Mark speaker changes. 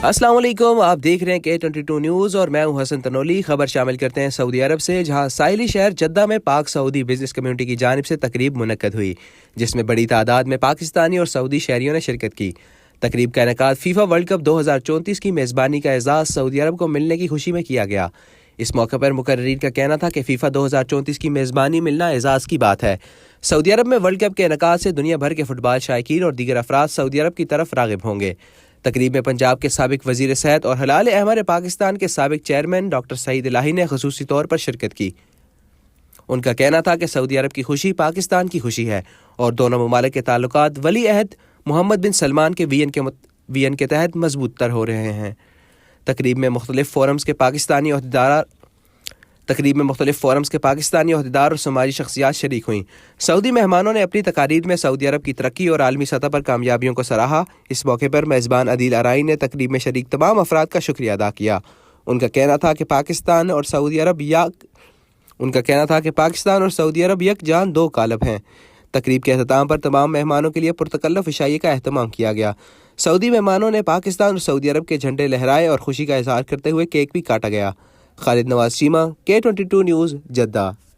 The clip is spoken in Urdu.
Speaker 1: السلام علیکم، آپ دیکھ رہے ہیں K22 نیوز اور میں ہوں حسن تنولی۔ خبر شامل کرتے ہیں سعودی عرب سے، جہاں ساحلی شہر جدہ میں پاک سعودی بزنس کمیونٹی کی جانب سے تقریب منعقد ہوئی، جس میں بڑی تعداد میں پاکستانی اور سعودی شہریوں نے شرکت کی۔ تقریب کا انعقاد فیفا ورلڈ کپ 2034 کی میزبانی کا اعزاز سعودی عرب کو ملنے کی خوشی میں کیا گیا۔ اس موقع پر مقررین کا کہنا تھا کہ فیفا 2034 کی میزبانی ملنا اعزاز کی بات ہے۔ سعودی عرب میں ورلڈ کپ کے انعقاد سے دنیا بھر کے فٹ بال شائقین اور دیگر افراد سعودی عرب کی طرف راغب ہوں گے۔ تقریب میں پنجاب کے سابق وزیر صحت اور ہلال احمر پاکستان کے سابق چیئرمین ڈاکٹر سعید الہی نے خصوصی طور پر شرکت کی۔ ان کا کہنا تھا کہ سعودی عرب کی خوشی پاکستان کی خوشی ہے اور دونوں ممالک کے تعلقات ولی عہد محمد بن سلمان کے وی این کے تحت مضبوط تر ہو رہے ہیں۔ تقریب میں مختلف فورمز کے پاکستانی عہدیدار اور سماجی شخصیات شریک ہوئیں۔ سعودی مہمانوں نے اپنی تقاریر میں سعودی عرب کی ترقی اور عالمی سطح پر کامیابیوں کو سراہا۔ اس موقع پر میزبان عدیل ارائی نے تقریب میں شریک تمام افراد کا شکریہ ادا کیا۔ ان کا کہنا تھا کہ پاکستان اور سعودی عرب یک جان دو قالب ہیں۔ تقریب کے اختتام پر تمام مہمانوں کے لیے پرتکلف عشائیے کا اہتمام کیا گیا۔ سعودی مہمانوں نے پاکستان اور سعودی عرب کے جھنڈے لہرائے اور خوشی کا اظہار کرتے ہوئے کیک بھی کاٹا گیا۔ خالد نواز چیمہ، K22 نیوز، جدہ۔